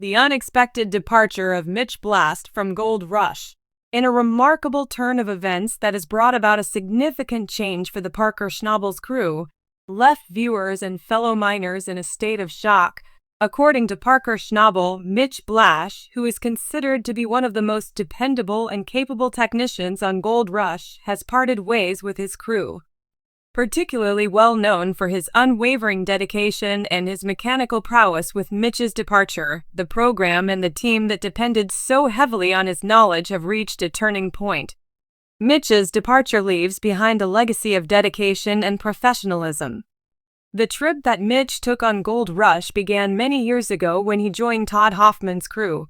The unexpected departure of Mitch Blaschke from Gold Rush. In a remarkable turn of events that has brought about a significant change for the Parker Schnabel's crew, left viewers and fellow miners in a state of shock. According to Parker Schnabel, Mitch Blaschke, who is considered to be one of the most dependable and capable technicians on Gold Rush, has parted ways with his crew. Particularly well known for his unwavering dedication and his mechanical prowess, with Mitch's departure, the program and the team that depended so heavily on his knowledge have reached a turning point. Mitch's departure leaves behind a legacy of dedication and professionalism. The trip that Mitch took on Gold Rush began many years ago when he joined Todd Hoffman's crew.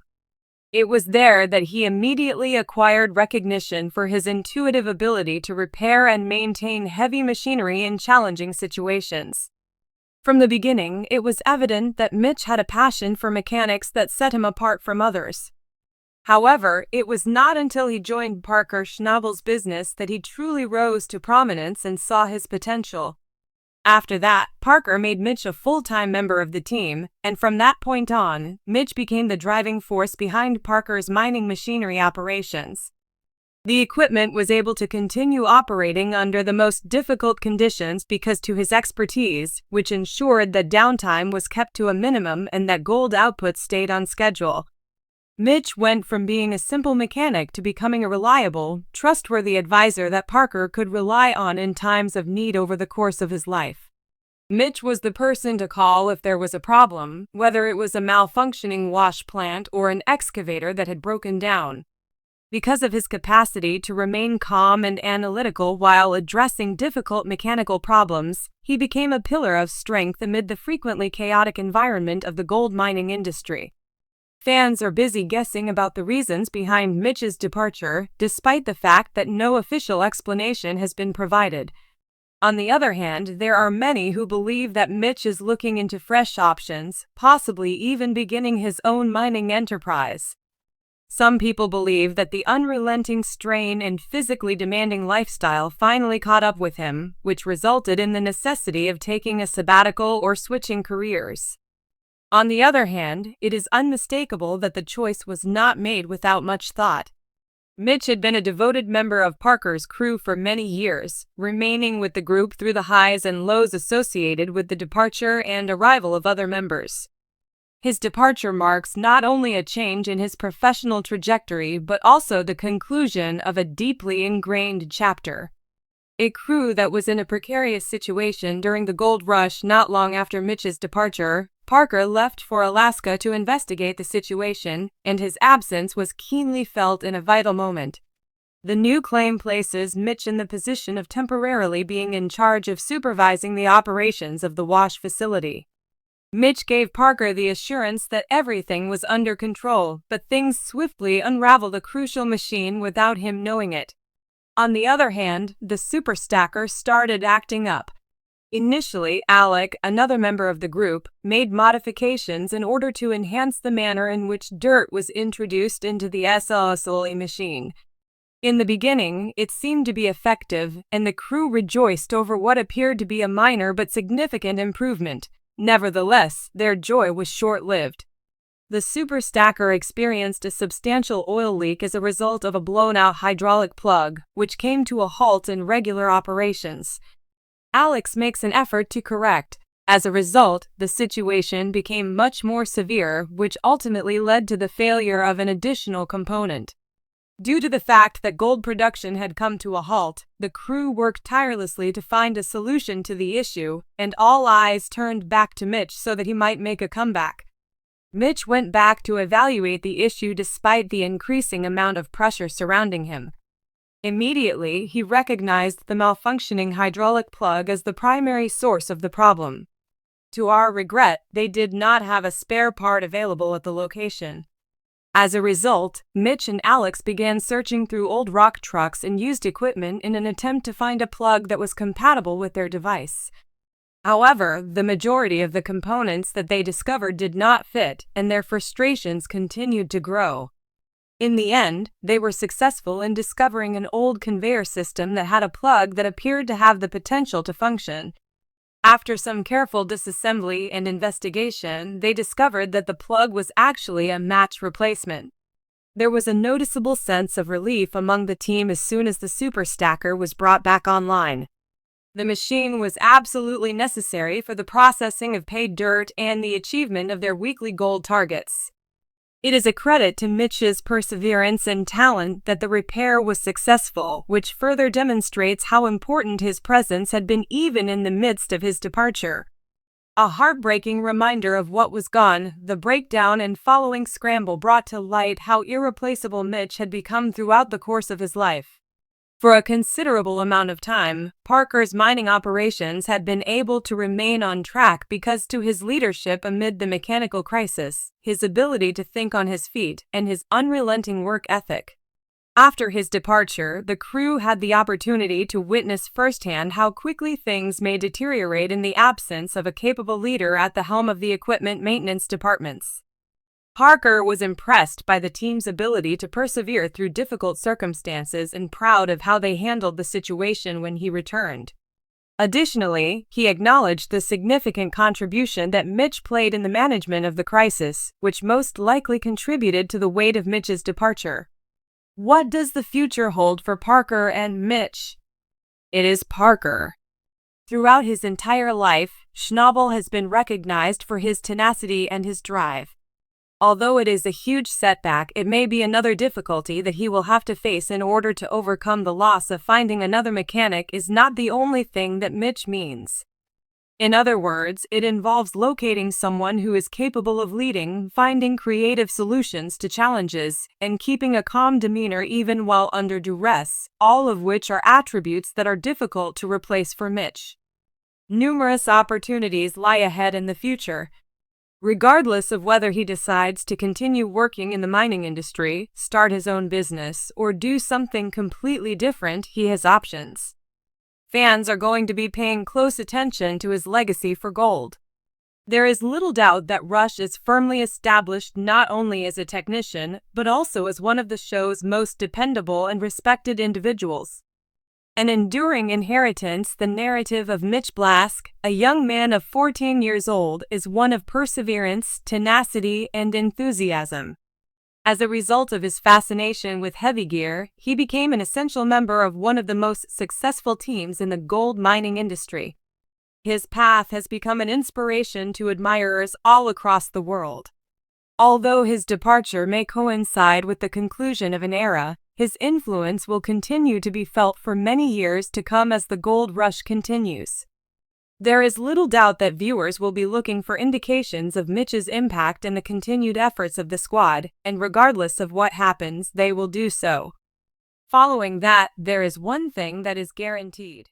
It was there that he immediately acquired recognition for his intuitive ability to repair and maintain heavy machinery in challenging situations. From the beginning, it was evident that Mitch had a passion for mechanics that set him apart from others. However, it was not until he joined Parker Schnabel's business that he truly rose to prominence and saw his potential. After that, Parker made Mitch a full-time member of the team, and from that point on, Mitch became the driving force behind Parker's mining machinery operations. The equipment was able to continue operating under the most difficult conditions because to his expertise, which ensured that downtime was kept to a minimum and that gold output stayed on schedule. Mitch went from being a simple mechanic to becoming a reliable, trustworthy advisor that Parker could rely on in times of need over the course of his life. Mitch was the person to call if there was a problem, whether it was a malfunctioning wash plant or an excavator that had broken down. Because of his capacity to remain calm and analytical while addressing difficult mechanical problems, he became a pillar of strength amid the frequently chaotic environment of the gold mining industry. Fans are busy guessing about the reasons behind Mitch's departure, despite the fact that no official explanation has been provided. On the other hand, there are many who believe that Mitch is looking into fresh options, possibly even beginning his own mining enterprise. Some people believe that the unrelenting strain and physically demanding lifestyle finally caught up with him, which resulted in the necessity of taking a sabbatical or switching careers. On the other hand, it is unmistakable that the choice was not made without much thought. Mitch had been a devoted member of Parker's crew for many years, remaining with the group through the highs and lows associated with the departure and arrival of other members. His departure marks not only a change in his professional trajectory but also the conclusion of a deeply ingrained chapter. A crew that was in a precarious situation during the gold rush not long after Mitch's departure, Parker left for Alaska to investigate the situation, and his absence was keenly felt in a vital moment. The new claim places Mitch in the position of temporarily being in charge of supervising the operations of the wash facility. Mitch gave Parker the assurance that everything was under control, but things swiftly unraveled a crucial machine without him knowing it. On the other hand, the super stacker started acting up. Initially, Alec, another member of the group, made modifications in order to enhance the manner in which dirt was introduced into the SLSOLE machine. In the beginning, it seemed to be effective, and the crew rejoiced over what appeared to be a minor but significant improvement. Nevertheless, their joy was short-lived. The super stacker experienced a substantial oil leak as a result of a blown-out hydraulic plug, which came to a halt in regular operations. Alex makes an effort to correct. As a result, the situation became much more severe, which ultimately led to the failure of an additional component. Due to the fact that gold production had come to a halt, the crew worked tirelessly to find a solution to the issue, and all eyes turned back to Mitch so that he might make a comeback. Mitch went back to evaluate the issue despite the increasing amount of pressure surrounding him. Immediately, he recognized the malfunctioning hydraulic plug as the primary source of the problem. To our regret, they did not have a spare part available at the location. As a result, Mitch and Alex began searching through old rock trucks and used equipment in an attempt to find a plug that was compatible with their device. However, the majority of the components that they discovered did not fit, and their frustrations continued to grow. In the end, they were successful in discovering an old conveyor system that had a plug that appeared to have the potential to function. After some careful disassembly and investigation, they discovered that the plug was actually a match replacement. There was a noticeable sense of relief among the team as soon as the super stacker was brought back online. The machine was absolutely necessary for the processing of paid dirt and the achievement of their weekly gold targets. It is a credit to Mitch's perseverance and talent that the repair was successful, which further demonstrates how important his presence had been even in the midst of his departure. A heartbreaking reminder of what was gone, the breakdown and following scramble brought to light how irreplaceable Mitch had become throughout the course of his life. For a considerable amount of time, Parker's mining operations had been able to remain on track because to his leadership amid the mechanical crisis, his ability to think on his feet, and his unrelenting work ethic. After his departure, the crew had the opportunity to witness firsthand how quickly things may deteriorate in the absence of a capable leader at the helm of the equipment maintenance departments. Parker was impressed by the team's ability to persevere through difficult circumstances and proud of how they handled the situation when he returned. Additionally, he acknowledged the significant contribution that Mitch played in the management of the crisis, which most likely contributed to the weight of Mitch's departure. What does the future hold for Parker and Mitch? It is Parker. Throughout his entire life, Schnabel has been recognized for his tenacity and his drive. Although it is a huge setback, it may be another difficulty that he will have to face in order to overcome the loss of finding another mechanic is not the only thing that Mitch means. In other words, it involves locating someone who is capable of leading, finding creative solutions to challenges, and keeping a calm demeanor even while under duress, all of which are attributes that are difficult to replace for Mitch. Numerous opportunities lie ahead in the future. Regardless of whether he decides to continue working in the mining industry, start his own business, or do something completely different, he has options. Fans are going to be paying close attention to his legacy for gold. There is little doubt that Rush is firmly established not only as a technician, but also as one of the show's most dependable and respected individuals. An enduring inheritance, the narrative of Mitch Blaschke, a young man of 14 years old, is one of perseverance, tenacity, and enthusiasm. As a result of his fascination with heavy gear, he became an essential member of one of the most successful teams in the gold mining industry. His path has become an inspiration to admirers all across the world. Although his departure may coincide with the conclusion of an era, his influence will continue to be felt for many years to come as the gold rush continues. There is little doubt that viewers will be looking for indications of Mitch's impact and the continued efforts of the squad, and regardless of what happens, they will do so. Following that, there is one thing that is guaranteed.